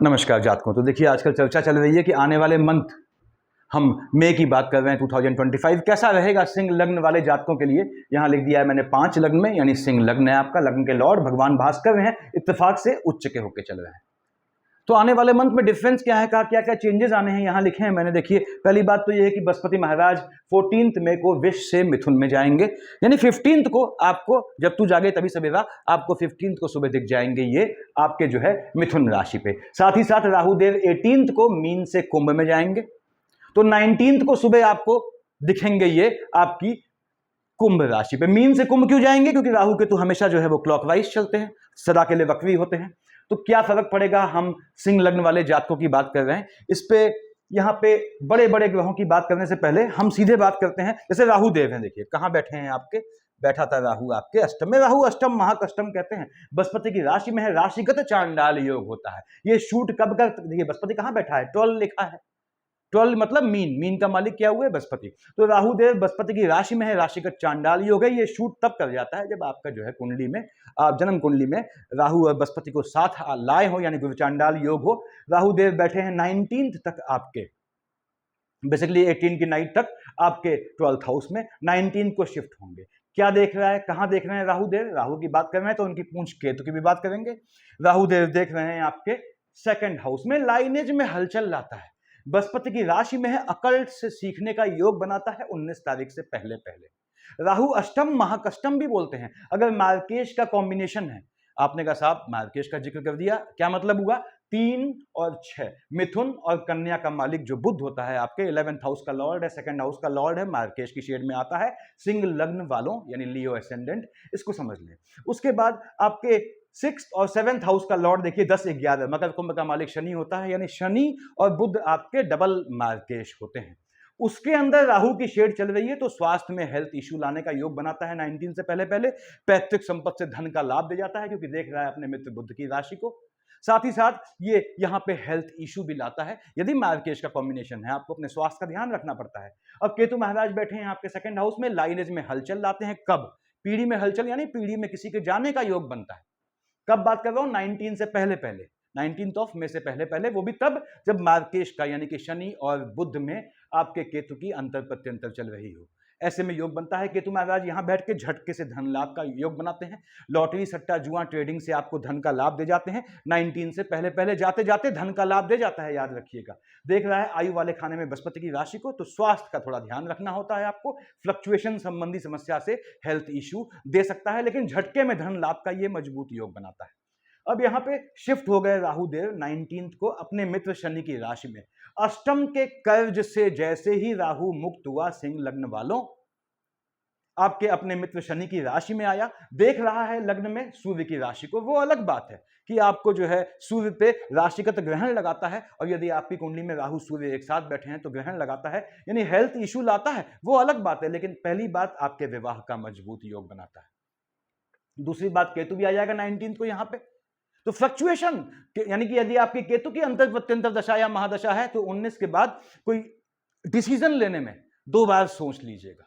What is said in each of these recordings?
नमस्कार जातकों। तो देखिए आजकल चर्चा चल रही है कि आने वाले मंथ हम मई की बात कर रहे हैं 2025 कैसा रहेगा सिंह लग्न वाले जातकों के लिए। यहाँ लिख दिया है मैंने 5 लग्न में, यानी सिंह लग्न है आपका, लग्न के लॉर्ड भगवान भास्कर हैं, इत्तेफाक से उच्च के होके चल रहे हैं। तो आने वाले मंथ में डिफरेंस क्या है, कहा क्या क्या चेंजेस आने हैं, यहाँ लिखे हैं मैंने। देखिए पहली बात तो ये है कि बृहस्पति महाराज 14 मई को वृष से मिथुन में जाएंगे, यानी 15 को आपको, जब तू जागे तभी सवेरा, आपको 15 को सुबह दिख जाएंगे ये आपके जो है मिथुन राशि पे। साथ ही साथ राहुदेव 18 को मीन से कुंभ में जाएंगे, तो 19 को सुबह आपको दिखेंगे ये आपकी कुंभ राशि पे। मीन से कुंभ क्यों जाएंगे? क्योंकि राहु केतु हमेशा जो है वो क्लॉकवाइज चलते हैं, सदा के लिए वक्री होते हैं। तो क्या फर्क पड़ेगा, हम सिंह लग्न वाले जातकों की बात कर रहे हैं। इस पे यहाँ पे बड़े बड़े ग्रहों की बात करने से पहले हम सीधे बात करते हैं। जैसे राहु देव हैं, देखिए कहां बैठे हैं आपके, बैठा था राहु आपके अष्टम में। राहु अष्टम महाकष्टम कहते हैं, बृहस्पति की राशि में है, राशिगत चांडाल योग होता है। ये शूट कब कर, देखिए बृहस्पति कहां बैठा है, 12 लिखा है, 12 मतलब मीन, मीन का मालिक क्या हुआ है, बृहस्पति। तो राहु देव बृहस्पति की राशि में है, राशिगत चांडाल योग है। ये शूट तब कर जाता है जब आपका जो है कुंडली में, आप जन्म कुंडली में राहु और बृहस्पति को साथ लाए हो, यानी गुरु चांडाल योग हो। राहु देव बैठे हैं 19 तक आपके, बेसिकली 18 की नाइट तक आपके 12th हाउस में, 19 को शिफ्ट होंगे। क्या देख रहा है, कहां देख रहे हैं राहु देव? राहु की बात कर रहे हैं तो उनकी पूंछ केतु की भी बात करेंगे। राहु देव देख रहे हैं आपके 2nd हाउस में, लाइनेज में हलचल लाता है, बृहस्पति की राशि में है, अकल्ट से सीखने का योग बनाता है 19 तारीख से पहले पहले। राहु अष्टम महाकष्टम भी बोलते हैं। अगर मार्केश का कॉम्बिनेशन है, आपने कहा साहब मार्केश का जिक्र कर दिया, क्या मतलब हुआ? 3 और 6, मिथुन और कन्या का मालिक जो बुध होता है आपके 11th हाउस का लॉर्ड है, 2nd हाउस का लॉर्ड है, मार्केश की शेड में आता है। सिंह लग्न वालों यानी लियो एसेंडेंट, इसको समझ लें। उसके बाद आपके 6th और 7th हाउस का लॉर्ड देखिए 10 11, मकर कुंभ का मालिक शनि होता है, यानी शनि और बुध आपके डबल मार्केश होते हैं। उसके अंदर राहु की शेड चल रही है, तो स्वास्थ्य में हेल्थ इश्यू लाने का योग बनाता है 19 से पहले पहले। पैतृक संपत्ति से धन का लाभ दे जाता है, क्योंकि देख रहा है अपने मित्र बुध की राशि को। साथ ही साथ ये यहाँ पे हेल्थ इश्यू भी लाता है, यदि मार्केश का कॉम्बिनेशन है, आपको अपने स्वास्थ्य का ध्यान रखना पड़ता है। अब केतु महाराज बैठे हैं आपके 2nd हाउस में, लाइनेज में हलचल लाते हैं। कब? पीढ़ी में हलचल, यानी पीढ़ी में किसी के जाने का योग बनता है। कब बात कर रहा हूं? 19 से पहले पहले, 19 ऑफ मई से पहले पहले, वो भी तब जब मार्केश का यानी कि शनि और बुध में आपके केतु की अंतर प्रत्यंतर चल रही हो। ऐसे में योग बनता है। केतु महाराज यहां बैठ के झटके से धन लाभ का योग बनाते हैं। लॉटरी सट्टा जुआ ट्रेडिंग से आपको धन का लाभ दे जाते हैं 19 से पहले पहले, जाते जाते धन का लाभ दे जाता है, याद रखिएगा। देख रहा है आयु वाले खाने में बृहस्पति की राशि को, तो स्वास्थ्य का थोड़ा ध्यान रखना होता है आपको। फ्लक्चुएशन संबंधी समस्या से हेल्थ इश्यू दे सकता है, लेकिन झटके में धन लाभ का ये मजबूत योग बनाता है। अब यहां पे शिफ्ट हो गए राहु देव 19 को अपने मित्र शनि की राशि में। अष्टम के कर्ज से जैसे ही राहु मुक्त हुआ, सिंह लग्न वालों, आपके अपने मित्र शनि की राशि में आया, देख रहा है लग्न में सूर्य की राशि को। वो अलग बात है कि आपको जो है सूर्य पे राशिगत ग्रहण लगाता है, और यदि आपकी कुंडली में राहु सूर्य एक साथ बैठे हैं तो ग्रहण लगाता है, यानी हेल्थ इश्यू लाता है, वो अलग बात है। लेकिन पहली बात आपके विवाह का मजबूत योग बनाता है। दूसरी बात, केतु भी आ जाएगा 19 को यहां पे, तो फ्लक्चुएशन, यानी कि यदि आपकी केतु की अंतर प्रत्यंतर दशा या महादशा है, तो 19 के बाद कोई डिसीजन लेने में 2 बार सोच लीजिएगा।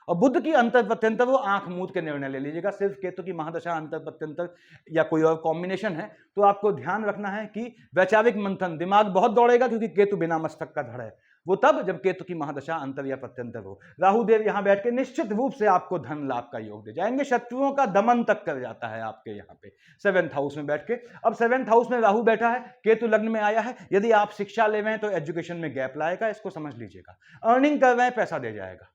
और बुध की अंतर प्रत्यंतर, वो आंख मूंद के निर्णय ले लीजिएगा। सिर्फ केतु की महादशा अंतर प्रत्यंतर या कोई और कॉम्बिनेशन है तो आपको ध्यान रखना है कि वैचारिक मंथन, दिमाग बहुत दौड़ेगा, क्योंकि केतु बिना मस्तक का धड़ है। वो तब जब केतु की महादशा अंतर या प्रत्यंतर हो। राहु देव यहां बैठ के निश्चित रूप से आपको धन लाभ का योग दे जाएंगे, शत्रुओं का दमन तक कर जाता है आपके यहाँ पे 7th हाउस में बैठ के। अब 7th हाउस में राहु बैठा है, केतु लग्न में आया है। यदि आप शिक्षा ले रहे हैं तो एजुकेशन में गैप लाएगा, इसको समझ लीजिएगा। अर्निंग कर रहे हैं, पैसा दे जाएगा।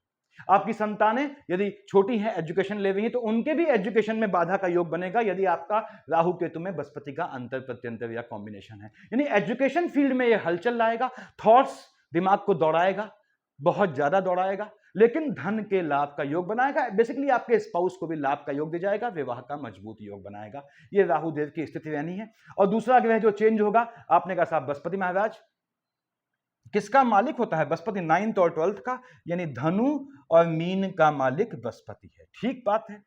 आपकी संतानें यदि छोटी हैं, एजुकेशन ले रही हैं, तो उनके भी एजुकेशन में बाधा का योग बनेगा, यदि आपका राहु केतु में बृहस्पति का अंतर प्रत्यंतर या कॉम्बिनेशन है। यानी एजुकेशन फील्ड में यह हलचल लाएगा, थॉट्स दिमाग को दौड़ाएगा, बहुत ज्यादा दौड़ाएगा, लेकिन धन के लाभ का योग बनाएगा। बेसिकली आपके स्पाउस को भी लाभ का योग दे जाएगा, विवाह का मजबूत योग बनाएगा। ये राहु देव की स्थिति रहनी है। और दूसरा ग्रह जो चेंज होगा, आपने कहा साहब बृहस्पति महाराज किसका मालिक होता है? बृहस्पति 9th और 12th का, यानी धनु और मीन का मालिक बृहस्पति है। ठीक बात है।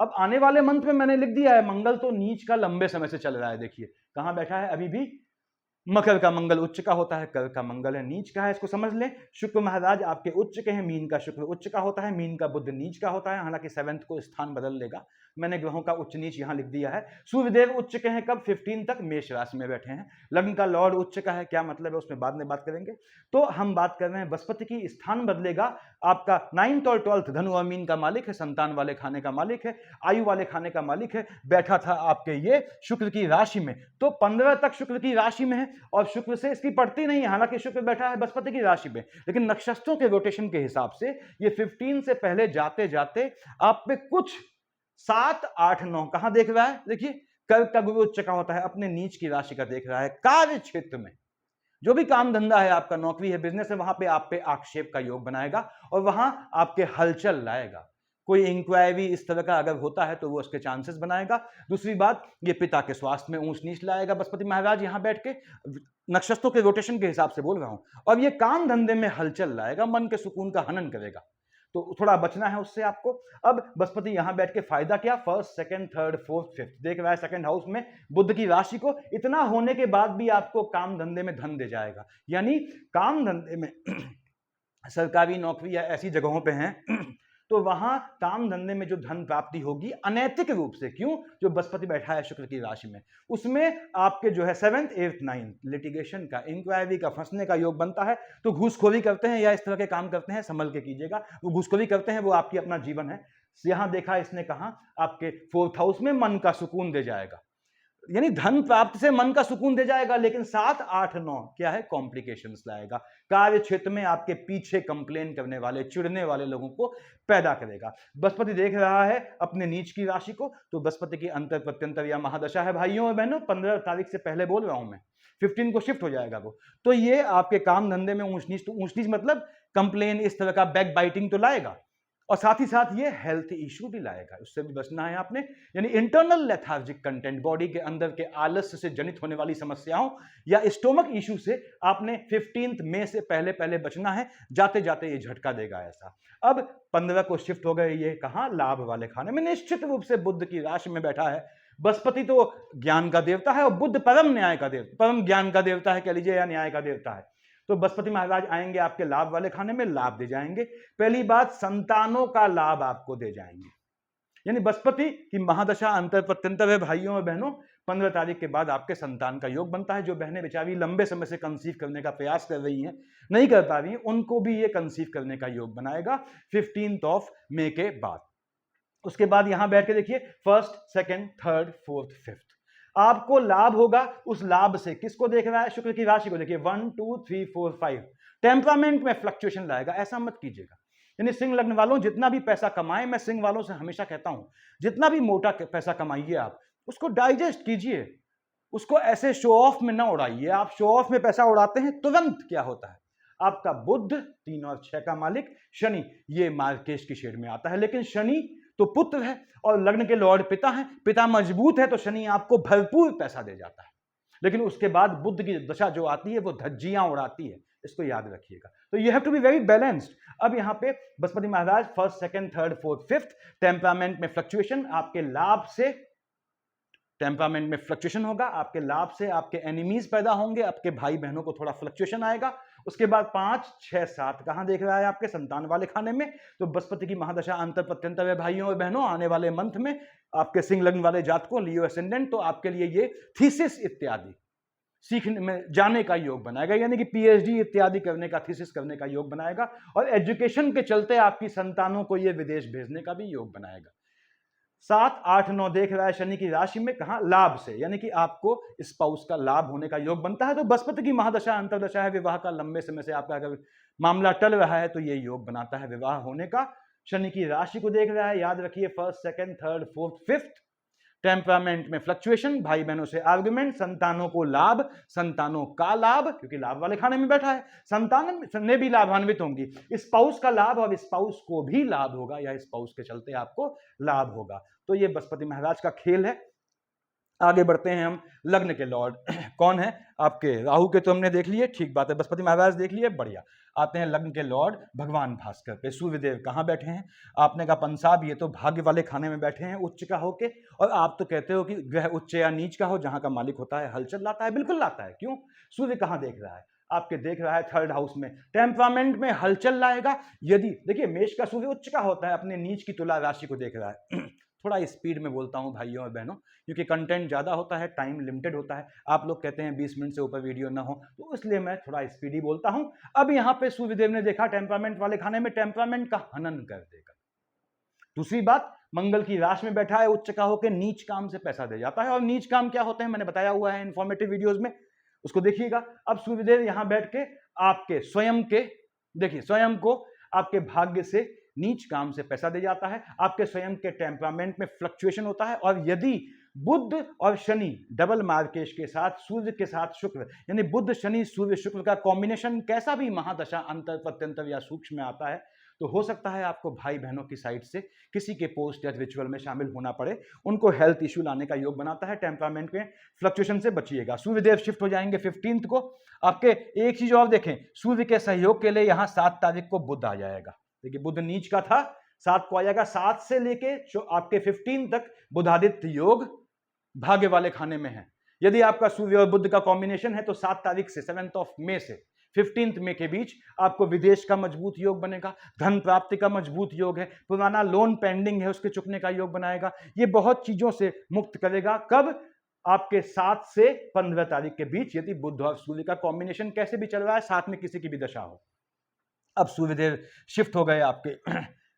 अब आने वाले मंथ में मैंने लिख दिया है, मंगल तो नीच का लंबे समय से चल रहा है। देखिए कहां बैठा है अभी भी, मकर का मंगल उच्च का होता है, कर का मंगल है नीच का है, इसको समझ लें। शुक्र महाराज आपके उच्च के हैं, मीन का शुक्र उच्च का होता है, मीन का बुध नीच का होता है। हालांकि 7th को स्थान बदल लेगा, मैंने ग्रहों का उच्च नीच यहां लिख दिया है। सूर्यदेव उच्च के हैं कब? 15 तक मेष राशि में बैठे हैं। लग्न का लॉर्ड उच्च का है, क्या मतलब है उसमें बाद में बात करेंगे। तो हम बात कर रहे हैं बृहस्पति की, स्थान बदलेगा आपका 9th और 12th धनु और मीन का मालिक है, संतान वाले खाने का मालिक है, आयु वाले खाने का मालिक है, बैठा था आपके ये शुक्र की राशि में। तो 15 तक शुक्र की राशि में है और शुक्र से इसकी पड़ती नहीं है, हालांकि शुक्र बैठा है बृहस्पति की राशि में, लेकिन नक्षत्रों के रोटेशन के हिसाब से ये 15 से पहले जाते जाते आप पे कुछ 7, 8, 9 कहां देख रहा है? देखिए कर्क का गुरु उच्च का होता है, अपने नीच की राशि का देख रहा है। कार्य क्षेत्र में जो भी काम धंधा है आपका, नौकरी है, बिजनेस है, वहां पे आप पे आक्षेप का योग बनाएगा और वहां आपके हलचल लाएगा। कोई इंक्वायरी इस तरह का अगर होता है तो वो उसके चांसेस बनाएगा। दूसरी बात, ये पिता के स्वास्थ्य में ऊंच नीच लाएगा बृहस्पति महाराज यहां बैठ के, नक्षत्रों के रोटेशन के हिसाब से बोल रहा हूं। और ये काम धंधे में हलचल लाएगा, मन के सुकून का हनन करेगा, तो थोड़ा बचना है उससे आपको। अब बृहस्पति यहां बैठ के फायदा क्या? 1st, 2nd, 3rd, 4th, 5th देख रहा है 2nd हाउस में बुध की राशि को। इतना होने के बाद भी आपको काम धंधे में धन दे जाएगा, यानी काम धंधे में सरकारी नौकरी या ऐसी जगहों पे हैं तो वहां काम धंधे में जो धन प्राप्ति होगी अनैतिक रूप से, क्यों? जो बृहस्पति बैठा है शुक्र की राशि में, उसमें आपके जो है 7th, 8th, 9th लिटिगेशन का, इंक्वायरी का, फंसने का योग बनता है। तो घूसखोरी करते हैं या इस तरह के काम करते हैं, संभल के कीजिएगा। वो घूसखोरी करते हैं, वो आपकी अपना जीवन है। यहां देखा इसने कहा आपके 4th हाउस में मन का सुकून दे जाएगा, यानी धन प्राप्त से मन का सुकून दे जाएगा, लेकिन 7, 8, 9 क्या है? कॉम्प्लिकेशंस लाएगा। कार्य क्षेत्र में आपके पीछे कंप्लेन करने वाले, चिढ़ने वाले लोगों को पैदा करेगा। बृहस्पति देख रहा है अपने नीच की राशि को, तो बृहस्पति की अंतर प्रत्यंतर या महादशा है भाइयों और बहनों। 15 तारीख से पहले बोल रहा हूं मैं, 15 को शिफ्ट हो जाएगा वो। तो ये आपके काम धंधे में ऊंच नीच, तो ऊंच नीच मतलब कंप्लेन, इस तरह का बैक बाइटिंग तो लाएगा, और साथ ही साथ ये हेल्थ इशू भी लाएगा, उससे भी बचना है आपने। यानी इंटरनल लेथार्जिक कंटेंट, बॉडी के अंदर के आलस्य से जनित होने वाली समस्याओं या स्टोमक इशू से आपने 15 मई से पहले पहले बचना है, जाते जाते ये झटका देगा ऐसा। अब 15 को शिफ्ट हो गए ये कहां? लाभ वाले खाने में। निश्चित रूप से बुध की राशि में बैठा है। बृहस्पति तो ज्ञान का देवता है और बुध परम न्याय का देवता, परम ज्ञान का देवता है कह लीजिए, या न्याय का देवता है। तो बृहस्पति महाराज आएंगे आपके लाभ वाले खाने में, लाभ दे जाएंगे। पहली बात, संतानों का लाभ आपको दे जाएंगे, यानी बृहस्पति की महादशा अंतर प्रत्यंतर है भाइयों और बहनों। 15 तारीख के बाद आपके संतान का योग बनता है। जो बहनें बेचारी लंबे समय से कंसीव करने का प्रयास कर रही हैं, नहीं कर पा रही हैं, उनको भी ये कंसीव करने का योग बनाएगा 15 मई के बाद। उसके बाद यहां बैठ के देखिए 1st, 2nd, 3rd, 4th, 5th आपको लाभ होगा। उस लाभ से किसको देख रहा है? शुक्र की राशि को देखिए। 1, 2, 3, 4, 5 टेम्परामेंट में फ्लक्चुएशन लाएगा, ऐसा मत कीजिएगा। यानी सिंह लग्न वालों जितना भी पैसा कमाए, मैं सिंह वालों से हमेशा कहता हूं, जितना भी मोटा पैसा कमाइए आप उसको डाइजेस्ट कीजिए, उसको ऐसे शो ऑफ में ना उड़ाइए। आप शो ऑफ में पैसा उड़ाते हैं, तुरंत क्या होता है? आपका बुध 3 और 6 का मालिक शनि, ये मार्केश की शेड में आता है, लेकिन शनि तो पुत्र है और लग्न के लॉर्ड पिता है, पिता मजबूत है तो शनि आपको भरपूर पैसा दे जाता है। लेकिन उसके बाद बुध की दशा जो आती है वो धज्जियां उड़ाती है, इसको याद रखिएगा। तो you have to be very balanced. अब यहां पे Brihaspati Maharaj 1st, 2nd, 3rd, 4th, 5th temperament में फ्लक्चुएशन, आपके लाभ से टेम्परामेंट में फ्लक्चुएशन होगा, आपके लाभ से आपके एनिमीज पैदा होंगे, आपके भाई बहनों को थोड़ा फ्लक्चुएशन आएगा। उसके बाद 5, 6, 7 कहां देख रहा है? आपके संतान वाले खाने में। तो बृहस्पति की महादशा अंतर प्रत्यंतर है भाइयों और बहनों। आने वाले मंथ में आपके सिंह लग्न वाले जातकों, लियो एसेंडेंट, तो आपके लिए ये थीसिस इत्यादि सीखने में जाने का योग बनाएगा, यानी कि पीएचडी इत्यादि करने का, थीसिस करने का योग बनाएगा। और एजुकेशन के चलते आपकी संतानों को ये विदेश भेजने का भी योग बनाएगा। 7, 8, 9 देख रहा है शनि की राशि में, कहां? लाभ से, यानी कि आपको स्पाउस का लाभ होने का योग बनता है। तो बृहस्पति की महादशा अंतरदशा है, विवाह का लंबे समय से आपका अगर मामला टल रहा है तो ये योग बनाता है विवाह होने का। शनि की राशि को देख रहा है, याद रखिए 1st, 2nd, 3rd, 4th, 5th temperament में फ्लक्चुएशन, भाई बहनों से आर्गुमेंट, संतानों को लाभ, संतानों का लाभ, क्योंकि लाभ वाले खाने में बैठा है, संतान ने भी लाभान्वित होंगी। स्पाउस का लाभ और स्पाउस को भी लाभ होगा, या स्पाउस के चलते आपको लाभ होगा। तो ये बृहस्पति महाराज का खेल है। आगे बढ़ते हैं हम। लग्न के लॉर्ड कौन है आपके? राहु के तो हमने देख लिए, ठीक बात है। बृहस्पति महाराज देख लिए, बढ़िया। आते हैं लग्न के लॉर्ड भगवान भास्कर पे। सूर्यदेव कहाँ बैठे हैं? आपने कहा पंसाब, ये तो भाग्य वाले खाने में बैठे हैं उच्च का होके। और आप तो कहते हो कि ग्रह उच्च या नीच का हो, जहां का मालिक होता है हलचल लाता है। बिल्कुल लाता है। क्यों? सूर्य कहाँ देख रहा है? आपके देख रहा है 3rd हाउस में, टेम्परामेंट में हलचल लाएगा। यदि देखिए मेष का सूर्य उच्च का होता है, अपने नीच की तुला राशि को देख रहा है थोड़ा स्पीड में बोलता हूं भाइयों और बहनों, क्योंकि कंटेंट ज़्यादा होता है, टाइम लिमिटेड होता है। आप लोग कहते हैं 20 मिनट से ऊपर वीडियो ना हो, तो इसलिए मैं थोड़ा स्पीडी बोलता हूं। अब यहाँ पे सूर्यदेव ने देखा टेम्परामेंट वाले खाने में टेम्परामेंट का हनन कर देगा। दूसरी बात, मंगल की राशि में बैठा है, उच्च का होकर नीच काम से पैसा दे जाता है। और नीच काम क्या होते हैं मैंने बताया हुआ है इंफॉर्मेटिव वीडियोस में, उसको देखिएगा। अब सूर्यदेव यहां बैठ के आपके स्वयं के, देखिए स्वयं को आपके भाग्य से नीच काम से पैसा दे जाता है, आपके स्वयं के टेम्परामेंट में फ्लक्चुएशन होता है। और यदि बुध और शनि डबल मार्केश के साथ सूर्य के साथ शुक्र, यानी बुध शनि सूर्य शुक्र का कॉम्बिनेशन कैसा भी महादशा अंतर प्रत्यंतर या सूक्ष्म में आता है, तो हो सकता है आपको भाई बहनों की साइड से किसी के पोस्ट डेथ रिचुअल में शामिल होना पड़े, उनको हेल्थ इश्यू लाने का योग बनाता है। टेम्परामेंट में फ्लक्चुएशन से बचिएगा। सूर्यदेव शिफ्ट हो जाएंगे 15 को आपके। एक चीज और देखें, सूर्य के सहयोग के लिए यहां 7 तारीख को बुध आ जाएगा। देखिए बुध नीच का था, 7 को आ जाएगा। 7 से लेके जो आपके 15 तक बुधादित्य योग भाग्य वाले खाने में है। यदि आपका सूर्य और बुध का कॉम्बिनेशन है तो 7 तारीख से 7 मई से 15 मई के बीच आपको विदेश का मजबूत योग बनेगा, धन प्राप्ति का मजबूत योग है, पुराना लोन पेंडिंग है उसके चुकने का योग बनाएगा। ये बहुत चीजों से मुक्त करेगा। कब? आपके 7 से 15 तारीख के बीच, यदि बुध और सूर्य का कॉम्बिनेशन कैसे भी चल रहा है, साथ में किसी की भी दशा हो। अब सूर्यदेव शिफ्ट हो गए आपके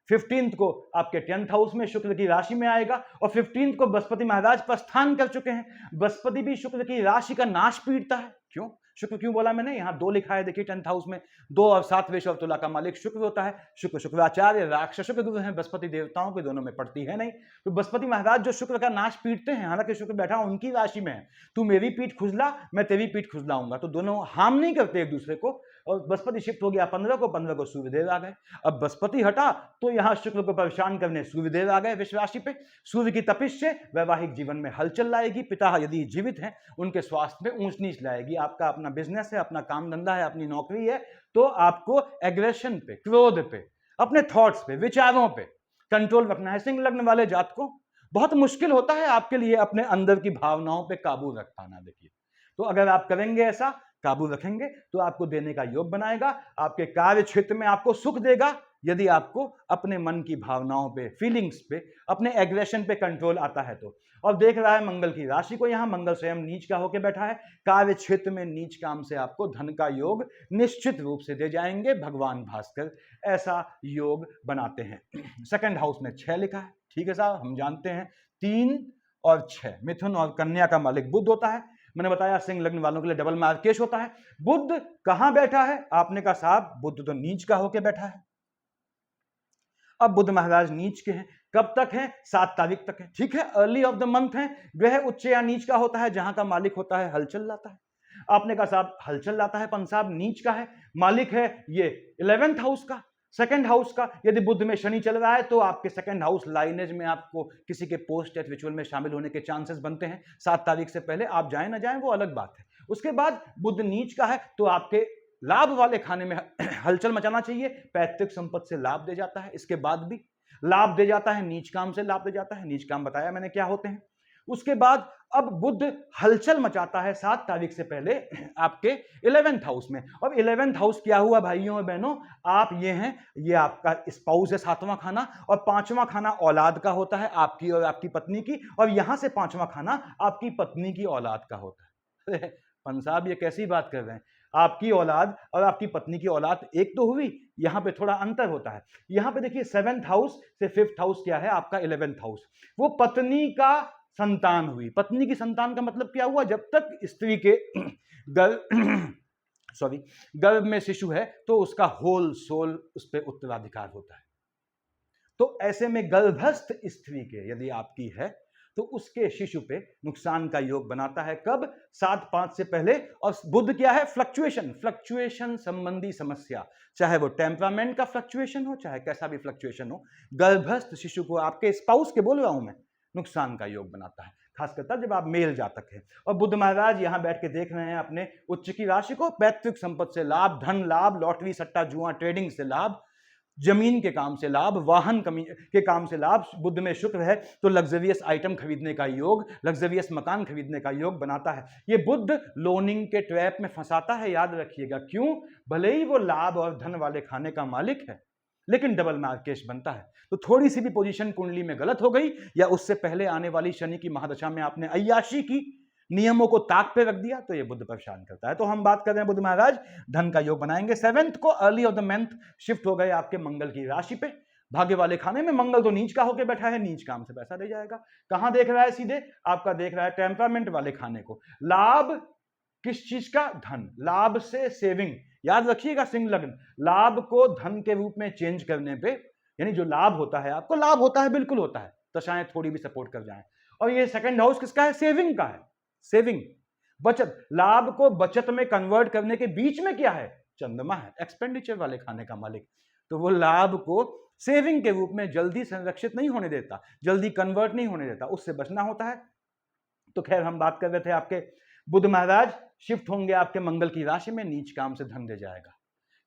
15 को आपके 10th हाउस में, शुक्र की राशि में आएगा। और 15 को बृहस्पति महाराज प्रस्थान कर चुके हैं। बृहस्पति भी शुक्र की राशि का नाश पीड़ता है। क्यों शुक्र क्यों बोला मैंने? यहां 2 लिखा है, देखिए 10th हाउस में 2 और 7 वेश और तुला का मालिक शुक्र होता है। शुक्र शुक्राचार्य राक्षसों के गुरु हैं, बृहस्पति देवताओं के दोनों में पड़ती है नहीं। तो बृहस्पति महाराज जो शुक्र का नाश पीटते हैं, हालांकि शुक्र बैठा उनकी राशि में है, तू मेरी पीठ खुजला मैं तेरी पीठ खुजलाऊंगा, तो दोनों हार्म नहीं करते एक दूसरे को। और बृहस्पति शिफ्ट हो गया 15 को सूर्यदेव आ गए। अब बृहस्पति हटा तो यहां शुक्र को परेशान करने सूर्यदेव आ गए विश्व राशि पे। सूर्य की तपिश से वैवाहिक जीवन में हलचल लाएगी। पिता यदि जीवित हैं उनके स्वास्थ्य में ऊंच नीच लाएगी। आपका अपना बिजनेस है, अपना काम धंधा है, अपनी नौकरी है, तो आपको एग्रेशन पे, क्रोध पे, अपने थॉट्स पे, विचारों पे कंट्रोल रखना है। सिंह लग्न वाले जातकों बहुत मुश्किल होता है आपके लिए अपने अंदर की भावनाओं पे काबू रख पाना। देखिए, तो अगर आप करेंगे ऐसा, काबू रखेंगे, तो आपको देने का योग बनाएगा, आपके कार्य क्षेत्र में आपको सुख देगा। यदि आपको अपने मन की भावनाओं पे, फीलिंग्स पे, अपने एग्रेशन पे कंट्रोल आता है तो। और देख रहा है मंगल की राशि को, यहां मंगल स्वयं नीच का होकर बैठा है। कार्य क्षेत्र में नीच काम से आपको धन का योग निश्चित रूप से दे जाएंगे। भगवान भास्कर ऐसा योग बनाते हैं। सेकंड हाउस में 6 लिखा है, ठीक है साहब, हम जानते हैं 3 और 6 मिथुन और कन्या का मालिक बुध होता है। मैंने बताया सिंह लग्न वालों के लिए डबल मार्केश होता है। बुध कहां बैठा है? आपने कहा साहब बुध तो नीच का होकर बैठा है। अब बुध महाराज नीच के हैं, कब तक है? 7 तारीख तक है, ठीक है, अर्ली ऑफ द मंथ है। ग्रह उच्च या नीच का होता है, जहां का मालिक होता है हलचल लाता है। आपने कहा साहब हलचल लाता है, पंसाब नीच का है, मालिक है ये 11th हाउस का, सेकंड हाउस का। यदि बुध में शनि चल रहा है तो आपके सेकंड हाउस लाइनेज में आपको किसी के पोस्ट डेथ रिचुअल में शामिल होने के चांसेस बनते हैं। 7 तारीख से पहले आप जाए ना जाए वो अलग बात है। उसके बाद बुध नीच का है तो आपके लाभ वाले खाने में हलचल मचाना चाहिए। पैतृक संपत्ति से लाभ दे जाता है, इसके बाद भी लाभ दे जाता है, नीच काम से लाभ दे जाता है। नीच काम बताया मैंने क्या होते हैं। उसके बाद अब बुध हलचल मचाता है 7 तारीख से पहले आपके 11th हाउस में। अब 11th हाउस क्या हुआ भाइयों और बहनों? आप ये हैं, ये आपका स्पाउस है 7वां खाना, और 5वां खाना औलाद का होता है, आपकी और आपकी पत्नी की। और यहां से 5वां खाना आपकी पत्नी की औलाद का होता है। पंसाब ये कैसी बात कर रहे हैं? आपकी औलाद और आपकी पत्नी की औलाद एक तो हुई, यहां पे थोड़ा अंतर होता है। यहां पे देखिए 7th हाउस से 5th हाउस क्या है? आपका 11th हाउस। वो पत्नी का संतान हुई। पत्नी की संतान का मतलब क्या हुआ? जब तक स्त्री के गर्भ में शिशु है तो उसका होल सोल उस पर उत्तराधिकार होता है। तो ऐसे में गर्भस्थ स्त्री के यदि आपकी है तो उसके शिशु पे नुकसान का योग बनाता है। कब? 7/5 से पहले। और बुध क्या है? फ्लक्चुएशन संबंधी समस्या, चाहे वो टेम्परामेंट का फ्लक्चुएशन हो, चाहे कैसा भी फ्लक्चुएशन हो, गर्भस्थ शिशु को आपके स्पाउस के बोल रहा हूं मैं, नुकसान का योग बनाता है, खासकर तब जब आप मेल जातक हैं। और बुध महाराज यहां बैठ के देख रहे हैं अपने उच्च की राशि को। पैतृक संपत्ति से लाभ, धन लाभ, लॉटरी सट्टा जुआ ट्रेडिंग से लाभ, जमीन के काम से लाभ, वाहन के काम से लाभ। बुध में शुक्र है तो लग्जरियस आइटम खरीदने का योग, लग्जरियस मकान खरीदने का योग बनाता है। ये बुध लोनिंग के ट्रैप में फंसाता है, याद रखिएगा। क्यों? भले ही वो लाभ और धन वाले खाने का मालिक है, लेकिन डबल मार्केश बनता है। तो थोड़ी सी भी पोजीशन कुंडली में गलत हो गई या उससे पहले आने वाली शनि की महादशा में आपने अय्याशी की, नियमों को ताक पे रख दिया, तो ये बुध परेशान करता है। तो हम बात कर रहे हैं बुध महाराज धन का योग बनाएंगे। 7th को early of the month shift हो गए आपके मंगल की राशि पे, भाग्य वाले खाने में। मंगल तो नीच का होकर बैठा है, नीच काम से पैसा दे जाएगा। कहां देख रहा है? सीधे आपका देख रहा है टेम्परामेंट वाले खाने को। लाभ किस चीज का? धन। लाभ से सेविंग, याद रखिएगा सिंह लग्न, लाभ को धन के रूप में चेंज करने पे, यानी जो लाभ होता है आपको, लाभ होता है, बिल्कुल होता है, दशाएं थोड़ी भी सपोर्ट कर जाएं। और ये सेकंड हाउस किसका है? सेविंग का है, सेविंग, बचत। लाभ को बचत में कन्वर्ट करने के बीच में क्या है? चंद्रमा है, एक्सपेंडिचर वाले खाने का मालिक। तो वो लाभ को सेविंग के रूप में जल्दी संरक्षित नहीं होने देता, जल्दी कन्वर्ट नहीं होने देता, उससे बचना होता है। तो खैर हम बात कर रहे थे आपके बुध महाराज शिफ्ट होंगे आपके मंगल की राशि में, नीच काम से धन दे जाएगा।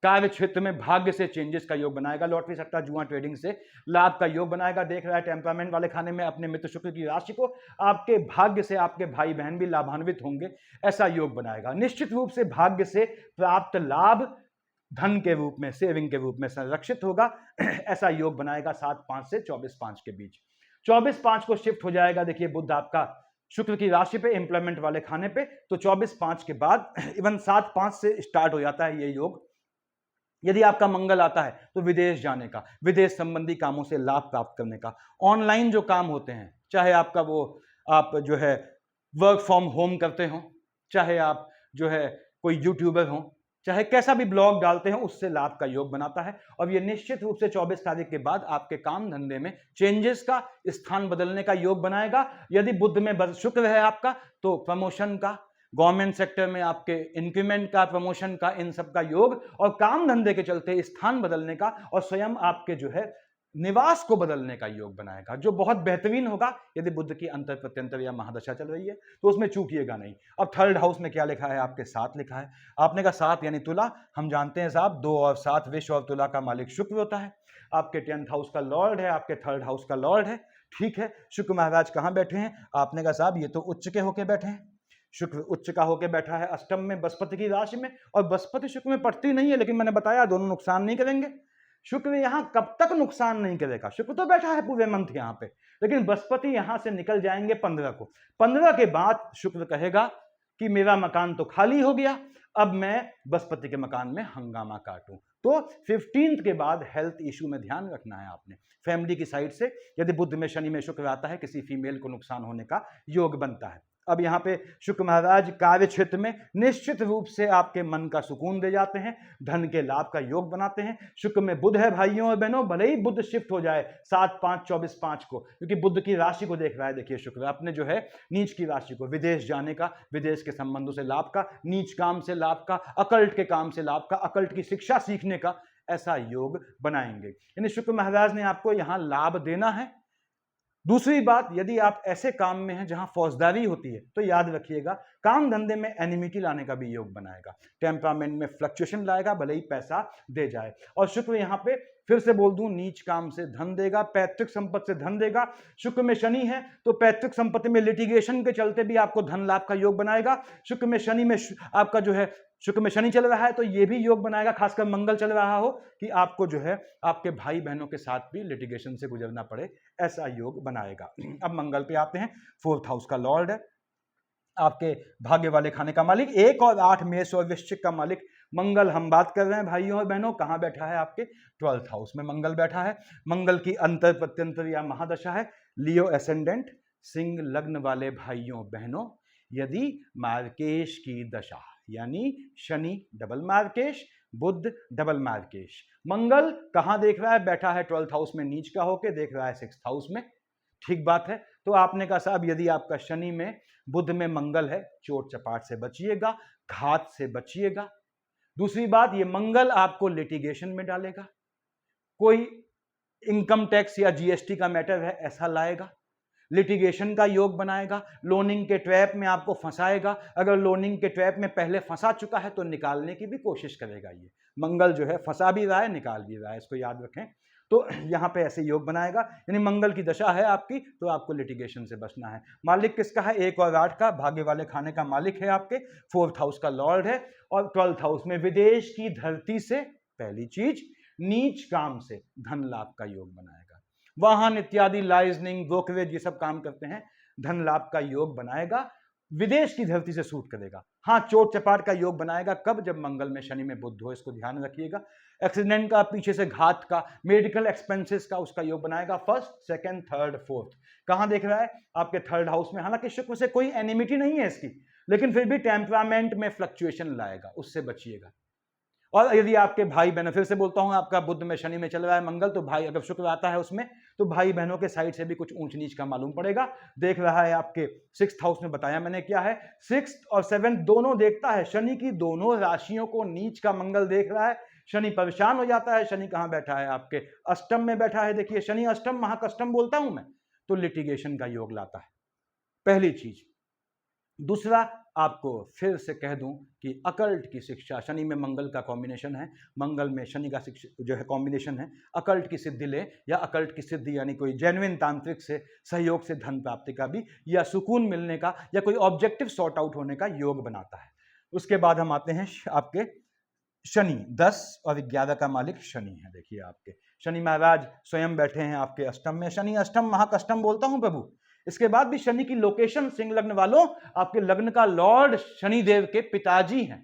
कार्य क्षेत्र में भाग्य से चेंजेस का योग बनाएगा, लॉटरी सट्टा जुआ ट्रेडिंग से लाभ का योग बनाएगा। देख रहा है टेम्परामेंट वाले खाने में अपने मित्र शुक्र की राशि को, आपके भाग्य से आपके भाई बहन भी लाभान्वित होंगे, ऐसा योग बनाएगा। निश्चित रूप से भाग्य से प्राप्त लाभ धन के रूप में, सेविंग के रूप में संरक्षित होगा, ऐसा योग बनाएगा 7/5 से 24/5 के बीच। 24/5 को शिफ्ट हो जाएगा, देखिए बुध आपका शुक्र की राशि पे, एम्प्लॉयमेंट वाले खाने पे। तो 24/5 के बाद इवन 7/5 से स्टार्ट हो जाता है ये योग। यदि आपका मंगल आता है तो विदेश जाने का, विदेश संबंधी कामों से लाभ प्राप्त करने का, ऑनलाइन जो काम होते हैं, चाहे आपका वो आप जो है वर्क फ्रॉम होम करते हो, चाहे आप जो है कोई यूट्यूबर हो, चाहे कैसा भी ब्लॉग डालते हो, उससे लाभ का योग बनाता है। और ये निश्चित रूप से 24 तारीख के बाद आपके काम धंधे में चेंजेस का, स्थान बदलने का योग बनाएगा। यदि बुध में शुक्र है आपका तो प्रमोशन का, गवर्नमेंट सेक्टर में आपके इंक्रीमेंट का, प्रमोशन का, इन सब का योग, और काम धंधे के चलते स्थान बदलने का और स्वयं आपके जो है निवास को बदलने का योग बनाएगा, जो बहुत बेहतरीन होगा। यदि बुध की अंतर प्रत्यंतर या महादशा चल रही है तो उसमें चूकिएगा नहीं। अब थर्ड हाउस में क्या लिखा है? आपके 7 लिखा है। आपने कहा 7 यानी तुला, हम जानते हैं साहब 2 और 7 विष और तुला का मालिक शुक्र होता है, आपके 10th हाउस का लॉर्ड है, आपके 3rd हाउस का लॉर्ड है। ठीक है, शुक्र महाराज कहां बैठे हैं? आपने कहा साहब ये तो उच्च के होके बैठे हैं, शुक्र उच्च का होके बैठा है अष्टम में बृहस्पति की राशि में, और बृहस्पति शुक्र में पड़ती नहीं है, लेकिन मैंने बताया दोनों नुकसान नहीं करेंगे। शुक्र यहां कब तक नुकसान नहीं करेगा? शुक्र तो बैठा है पूरे मंथ यहां पे, लेकिन बृहस्पति यहां से निकल जाएंगे 15 को। 15 के बाद शुक्र कहेगा कि मेरा मकान तो खाली हो गया, अब मैं बृहस्पति के मकान में हंगामा काटूं। तो 15 के बाद हेल्थ इश्यू में ध्यान रखना है आपने, फैमिली की साइड से। यदि बुध में शनि में शुक्र आता है, किसी फीमेल को नुकसान होने का योग बनता है। अब यहाँ पे शुक्र महाराज कार्य क्षेत्र में निश्चित रूप से आपके मन का सुकून दे जाते हैं, धन के लाभ का योग बनाते हैं। शुक्र में बुध है भाइयों और बहनों, भले ही बुध शिफ्ट हो जाए 7/5/24/5 को, क्योंकि बुध की राशि को देख रहा है। देखिए शुक्र अपने जो है नीच की राशि को, विदेश जाने का, विदेश के संबंधों से लाभ का, नीच काम से लाभ का, अकल्ट के काम से लाभ का, अकल्ट की शिक्षा सीखने का, ऐसा योग बनाएंगे। यानी शुक्र महाराज ने आपको यहां लाभ देना है। दूसरी बात, यदि आप ऐसे काम में हैं जहां फौजदारी होती है, तो याद रखिएगा काम धंधे में एनिमिटी लाने का भी योग बनाएगा, टेम्परामेंट में फ्लक्चुएशन लाएगा, भले ही पैसा दे जाए। और शुक्र यहां पे फिर से बोल दूं, नीच काम से धन देगा, पैतृक संपत्ति से धन देगा। शुक्र में शनि है तो पैतृक संपत्ति में लिटिगेशन के चलते भी आपको धन लाभ का योग बनाएगा। शुक्र में शनि में आपका जो है, शुक्र में शनि चल रहा है तो ये भी योग बनाएगा, खासकर मंगल चल रहा हो कि आपको जो है आपके भाई बहनों के साथ भी लिटिगेशन से गुजरना पड़े, ऐसा योग बनाएगा। अब मंगल पे आते हैं, 4th हाउस का लॉर्ड है, आपके भाग्य वाले खाने का मालिक, 1 और 8 मेष और वृश्चिक का मालिक मंगल। हम बात कर रहे हैं भाइयों और बहनों, कहां बैठा है? आपके 12th हाउस में मंगल बैठा है। मंगल की अंतर प्रत्यंतर या महादशा है, लियो एसेंडेंट, सिंह लग्न वाले भाइयों बहनों, यदि मार्केश की दशा, यानी शनि डबल मार्केश, बुध डबल मार्केश, मंगल कहां देख रहा है? बैठा है 12th हाउस में नीच का होके, देख रहा है 6th हाउस में। ठीक बात है। तो आपने कहा साहब यदि आपका शनि में बुध में मंगल है, चोट चपाट से बचिएगा, घात से बचिएगा। दूसरी बात, ये मंगल आपको लिटिगेशन में डालेगा, कोई इनकम टैक्स या जीएसटी का मैटर है ऐसा लाएगा, लिटिगेशन का योग बनाएगा, लोनिंग के ट्रैप में आपको फंसाएगा। अगर लोनिंग के ट्रैप में पहले फंसा चुका है तो निकालने की भी कोशिश करेगा। ये मंगल जो है फंसा भी रहा है, निकाल भी रहा है, इसको याद रखें। तो यहाँ पे ऐसे योग बनाएगा, यानी मंगल की दशा है आपकी तो आपको लिटिगेशन से बचना है। मालिक किसका है? 1 और 8 का, भाग्य वाले खाने का मालिक है आपके, 4th हाउस का लॉर्ड है, और 12th हाउस में विदेश की धरती से, पहली चीज नीच काम से धन लाभ का योग बनाएगा। वाहन इत्यादि, लाइजनिंग, ब्रोकरेज, ये सब काम करते हैं, धन लाभ का योग बनाएगा। विदेश की धरती से सूट करेगा। हाँ, चोट चपाट का योग बनाएगा। कब? जब मंगल में शनि में बुध हो, इसको ध्यान रखिएगा। एक्सीडेंट का, पीछे से घात का, मेडिकल एक्सपेंसेस का उसका योग बनाएगा। First, second, third, fourth. कहां देख रहा है? आपके थर्ड हाउस में। हालांकि शुक्र से कोई एनिमिटी नहीं है इसकी, लेकिन फिर भी टेम्परामेंट में फ्लक्चुएशन लाएगा, उससे बचिएगा। और यदि आपके भाई बहन, फिर से बोलता हूं, आपका बुध में शनि में चल रहा है मंगल, तो भाई, अगर शुक्र आता है उसमें, तो भाई बहनों के साइड से भी कुछ ऊंच नीच का मालूम पड़ेगा। देख रहा है आपके 6th हाउस में, बताया मैंने क्या है, 6th और 7th दोनों देखता है। शनि की दोनों राशियों को नीच का मंगल देख रहा है। शनि परेशान हो जाता है। शनि कहां बैठा है? आपके अष्टम में बैठा है। देखिए, शनि अष्टम महाकष्टम बोलता हूं मैं, तो लिटिगेशन का योग लाता है, पहली चीज। दूसरा, आपको फिर से कह दूं कि अकल्ट की शिक्षा, शनि में मंगल का कॉम्बिनेशन है, मंगल में शनि का जो है कॉम्बिनेशन है, अकल्ट की सिद्धि ले, या अकल्ट की सिद्धि यानी कोई जेन्युइन तांत्रिक से सहयोग से धन प्राप्ति का भी, या सुकून मिलने का, या कोई ऑब्जेक्टिव सॉर्ट आउट होने का योग बनाता है। उसके बाद हम आते हैं आपके शनि, 10 और 11 का मालिक शनि है। देखिए, आपके शनि महाराज स्वयं बैठे हैं आपके अष्टम में। शनि अष्टम महाकष्टम बोलता हूं प्रभु। इसके बाद भी शनि की लोकेशन, सिंह लग्न वालों, आपके लग्न का लॉर्ड शनिदेव के पिताजी हैं,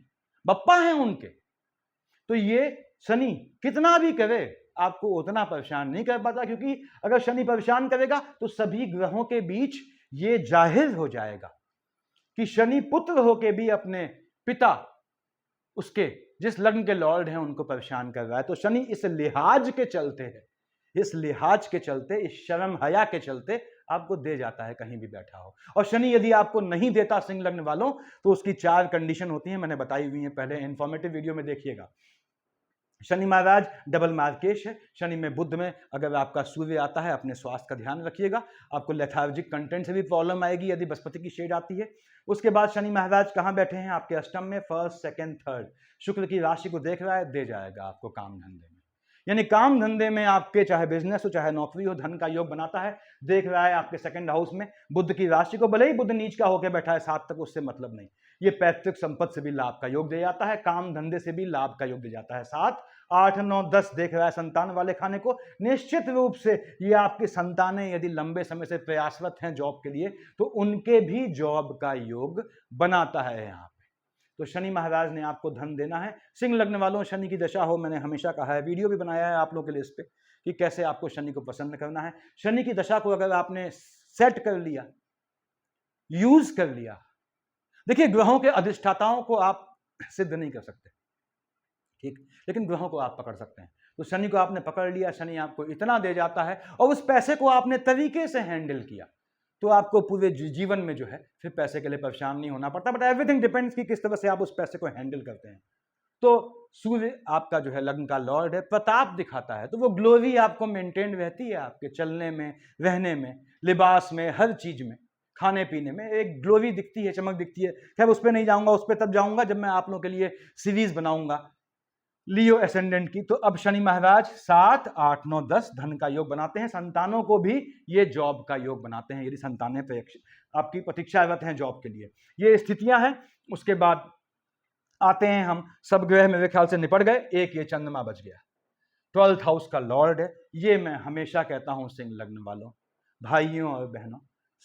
बप्पा हैं उनके। तो ये शनि कितना भी करे, आपको उतना परेशान नहीं कर पाता, क्योंकि अगर शनि परेशान करेगा तो सभी ग्रहों के बीच ये जाहिर हो जाएगा कि शनि पुत्र होके भी अपने पिता, उसके जिस लग्न के लॉर्ड हैं, उनको परेशान कर रहा है। तो शनि इस लिहाज के चलते है, इस लिहाज के चलते, इस शर्म हया के चलते आपको दे जाता है कहीं भी बैठा हो। और शनि यदि आपको नहीं देता सिंह लग्न वालों, तो उसकी 4 कंडीशन होती हैं, मैंने बताई हुई है पहले, इंफॉर्मेटिव वीडियो में देखिएगा। शनि महाराज डबल मार्केश है। शनि में बुध में अगर आपका सूर्य आता है, अपने स्वास्थ्य का ध्यान रखिएगा। आपको लेथार्जिक कंटेंट से भी प्रॉब्लम आएगी यदि बृहस्पति की शेड आती है। उसके बाद शनि महाराज कहां बैठे हैं? आपके अष्टम में, फर्स्ट, सेकंड, थर्ड। शुक्र की राशि को देख रहा है, दे जाएगा आपको काम धंधे में, यानी काम धंधे में आपके, चाहे बिजनेस हो चाहे नौकरी हो, धन का योग बनाता है। देख रहा है आपके सेकंड हाउस में बुध की राशि को, भले ही बुध नीच का होकर बैठा है 7 तक, उससे मतलब नहीं। ये पैतृक संपत्ति से भी लाभ का योग दे जाता है, काम धंधे से भी लाभ का योग दे जाता है। 7, 8, 9, 10 देख रहा है संतान वाले खाने को। निश्चित रूप से ये आपकी संतानें यदि लंबे समय से प्रयासरत हैं जॉब के लिए, तो उनके भी जॉब का योग बनाता है यहाँ पे। तो शनि महाराज ने आपको धन देना है। सिंह लग्न वालों, शनि की दशा हो, मैंने हमेशा कहा है, वीडियो भी बनाया है आप लोगों के लिए इस पे, कि कैसे आपको शनि को पसंद करना है। शनि की दशा को अगर आपने सेट कर लिया, यूज कर लिया, देखिए ग्रहों के अधिष्ठाताओं को आप सिद्ध नहीं कर सकते, ठीक, लेकिन ग्रहों को आप पकड़ सकते हैं। तो शनि को आपने पकड़ लिया, शनि आपको इतना दे जाता है, और उस पैसे को आपने तरीके से हैंडल किया, तो आपको पूरे जीवन में जो है फिर पैसे के लिए परेशान नहीं होना पड़ता। बट एवरीथिंग डिपेंड्स कि किस तरह से आप उस पैसे को हैंडल करते हैं। तो सूर्य आपका जो है लग्न का लॉर्ड है, प्रताप दिखाता है, तो वो ग्लोरी आपको मेंटेन रहती है, आपके चलने में, रहने में, लिबास में, हर चीज में, खाने पीने में एक ग्लोरी दिखती है, चमक दिखती है। खैर उस पर नहीं जाऊंगा, उस पर तब जाऊंगा जब मैं आप लोगों के लिए सीरीज बनाऊंगा लियो एसेंडेंट की। तो अब शनि महाराज 7, 8, 9, 10 धन का योग बनाते हैं। संतानों को भी ये जॉब का योग बनाते हैं, यदि संतानें आपकी प्रतीक्षारत हैं जॉब के लिए। ये स्थितियां हैं। उसके बाद आते हैं हम, सब ग्रह मेरे ख्याल से निपट गए, एक ये चंद्रमा बच गया, 12th हाउस का लॉर्ड है। ये मैं हमेशा कहता हूं सिंह लग्न वालों, भाइयों और बहनों,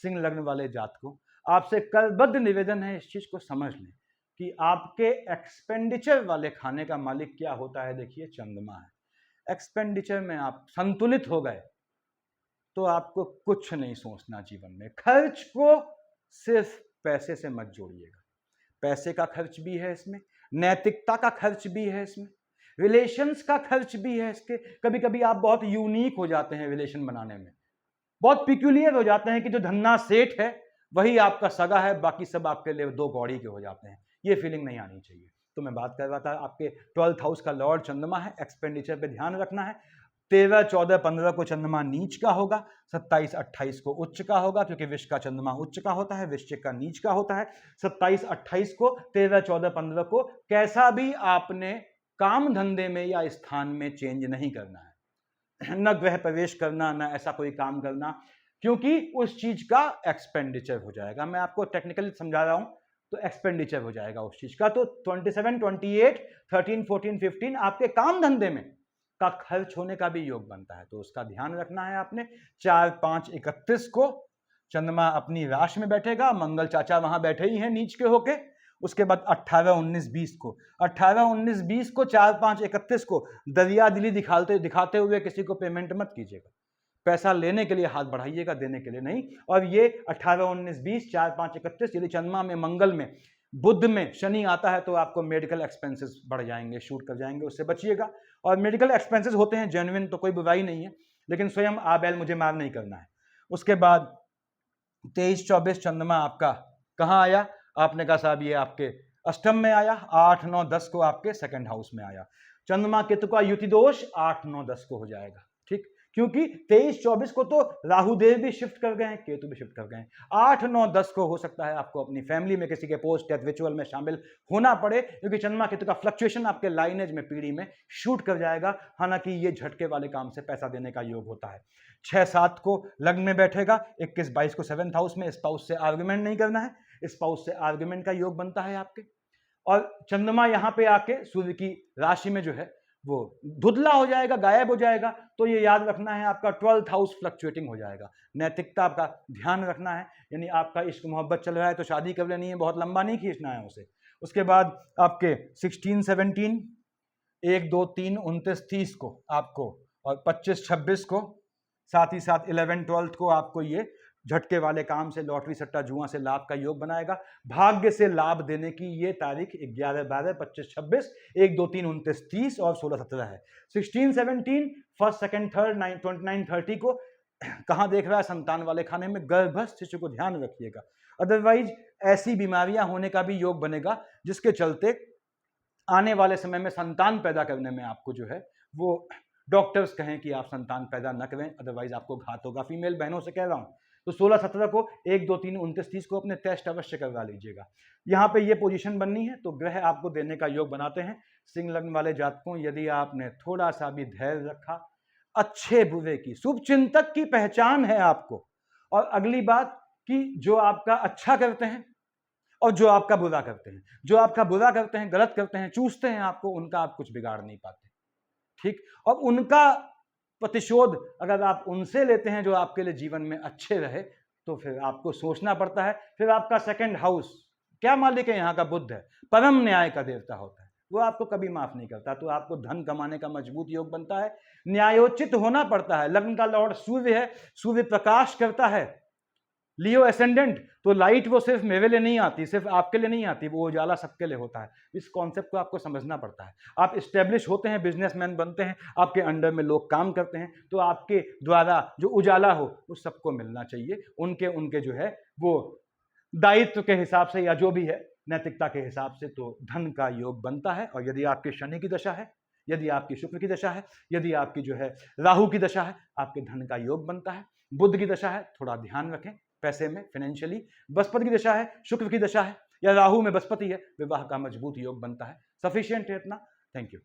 सिंह लग्न वाले जातकों, आपसे करबद्ध निवेदन है, इस चीज को समझ लें कि आपके एक्सपेंडिचर वाले खाने का मालिक क्या होता है? देखिए, चंद्रमा है। एक्सपेंडिचर में आप संतुलित हो गए तो आपको कुछ नहीं सोचना जीवन में। खर्च को सिर्फ पैसे से मत जोड़िएगा। पैसे का खर्च भी है इसमें, नैतिकता का खर्च भी है इसमें, रिलेशंस का खर्च भी है इसके। कभी कभी आप बहुत यूनिक हो जाते हैं रिलेशन बनाने में, बहुत पिक्यूलियर हो जाते हैं कि जो धन्ना सेठ है वही आपका सगा है, बाकी सब आपके लिए 2 कौड़ी के हो जाते हैं। ये फीलिंग नहीं आनी चाहिए। तो मैं बात कर रहा था, आपके 12th हाउस का लॉर्ड चंद्रमा है, एक्सपेंडिचर पे ध्यान रखना है। 13, 14, 15 को चंद्रमा नीच का होगा, 27, 28 को उच्च का होगा, क्योंकि विश्व का चंद्रमा उच्च का होता है, वृश्चिक का नीच का होता है। 27, 28 को, 13, 14, 15 को कैसा भी आपने काम धंधे में या स्थान में चेंज नहीं करना है, न गृह प्रवेश करना, न ऐसा कोई काम करना, क्योंकि उस चीज का एक्सपेंडिचर हो जाएगा। मैं आपको टेक्निकली समझा रहा हूं, तो एक्सपेंडिचर हो जाएगा उस चीज का। तो 27, 28, 13, 14, 15 आपके काम धंधे में, का खर्च होने का भी योग बनता है, तो उसका ध्यान रखना है आपने। 4, 5, 31 को चंद्रमा अपनी राशि में बैठेगा, मंगल चाचा वहां बैठे ही हैं नीच के होके। उसके बाद 18, 19, 20 को 18, 19, 20 को 4, 5, 31 को दरिया दिली दिखाते हुए किसी को पेमेंट मत कीजिएगा। पैसा लेने के लिए हाथ बढ़ाइएगा, देने के लिए नहीं। और ये 18, 19, 20, 4, 5, 31 यदि चंद्रमा में, मंगल में, बुध में शनि आता है तो आपको मेडिकल एक्सपेंसेस बढ़ जाएंगे, शूट कर जाएंगे, उससे बचिएगा। और मेडिकल एक्सपेंसेस होते हैं जेन्युइन तो कोई बुराई नहीं है, लेकिन स्वयं आ बैल मुझे मार नहीं करना है। उसके बाद 23, 24 चंद्रमा आपका कहाँ आया? आपने कहा साहब ये आपके अष्टम में आया। 8, 9, 10 को आपके सेकंड हाउस में आया। चंद्रमा केतु का युति दोष 8, 9, 10 को हो जाएगा, ठीक, क्योंकि 23, 24 को तो राहुदेव भी शिफ्ट कर गए हैं, केतु भी शिफ्ट कर गए हैं। 8, 9, 10 को हो सकता है आपको अपनी फैमिली में किसी के पोस्ट डेथ रिचुअल में शामिल होना पड़े, क्योंकि चंद्रमा केतु का फ्लक्चुएशन आपके लाइनेज में, पीढ़ी में शूट कर जाएगा। हालांकि ये झटके वाले काम से पैसा देने का योग होता है। 6, 7 को लग्न में बैठेगा। 21, 22 को 7th हाउस में। स्पाउस से आर्गुमेंट नहीं करना है, स्पाउस से आर्गुमेंट का योग बनता है आपके। और चंद्रमा यहां पे आके सूर्य की राशि में जो है वो धुंधला हो जाएगा, गायब हो जाएगा। तो ये याद रखना है आपका 12th हाउस फ्लक्चुएटिंग हो जाएगा। नैतिकता का ध्यान रखना है, यानी आपका इश्क मोहब्बत चल रहा है तो शादी कर लेनी है, बहुत लंबा नहीं खींचना है उसे। उसके बाद आपके 16, 17, 1, 2, 3, 29, 30 को आपको, और 25, 26 को, साथ ही साथ 11, 12 को आपको ये झटके वाले काम से, लॉटरी सट्टा जुआ से लाभ का योग बनाएगा। भाग्य से लाभ देने की ये तारीख 11, 12, 25, 26, 1, 2, 3, 29, 30 और 16, 17 है। 16, 17, 1st, 2nd, 3rd, 9, 29, 30 को कहां देख रहा है? संतान वाले खाने में। गर्भस्थ शिशु को ध्यान रखिएगा, अदरवाइज ऐसी बीमारियां होने का भी योग बनेगा जिसके चलते आने वाले समय में संतान पैदा करने में आपको जो है वो डॉक्टर्स कहें कि आप संतान पैदा न करें, अदरवाइज आपको घात होगा। फीमेल बहनों से कह रहा हूं। तो 16, 17 को 1, 2, 3, 29, 30 को अपने टेस्ट अवश्य करवा लीजिएगा। यहाँ पे ये पोजीशन बननी है तो ग्रह आपको देने का योग बनाते हैं। सिंह लग्न वाले जातकों, यदि आपने थोड़ा सा भी धैर्य रखा, अच्छे बुरे की, शुभ चिंतक की पहचान है आपको। और अगली बात कि जो आपका अच्छा करते हैं और जो आपका बुरा करते हैं, जो आपका बुरा करते हैं, गलत करते हैं, चूसते हैं आपको, उनका आप कुछ बिगाड़ नहीं पाते, ठीक। और उनका प्रतिशोध अगर आप उनसे लेते हैं जो आपके लिए जीवन में अच्छे रहे, तो फिर आपको सोचना पड़ता है। फिर आपका 2nd हाउस क्या मालिक है? यहाँ का बुध है, परम न्याय का देवता होता है, वो आपको कभी माफ नहीं करता। तो आपको धन कमाने का मजबूत योग बनता है, न्यायोचित होना पड़ता है। लग्न का लॉर्ड सूर्य है, सूर्य प्रकाश करता है, लियो एसेंडेंट, तो लाइट वो सिर्फ मेरे लिए नहीं आती, सिर्फ आपके लिए नहीं आती, वो उजाला सबके लिए होता है। इस कॉन्सेप्ट को आपको समझना पड़ता है। आप इस्टेब्लिश होते हैं, बिजनेसमैन बनते हैं, आपके अंडर में लोग काम करते हैं, तो आपके द्वारा जो उजाला हो वो सबको मिलना चाहिए, उनके उनके जो है वो दायित्व के हिसाब से या जो भी है नैतिकता के हिसाब से, तो धन का योग बनता है। और यदि आपके शनि की दशा है, यदि आपकी शुक्र की दशा है, यदि आपकी जो है राहु की दशा है, आपके धन का योग बनता है। बुध की दशा है, थोड़ा ध्यान रखें पैसे में, फाइनेंशियली। बृहस्पति की दशा है, शुक्र की दशा है, या राहु में बृहस्पति है, विवाह का मजबूत योग बनता है। सफिशिएंट है इतना। Thank you.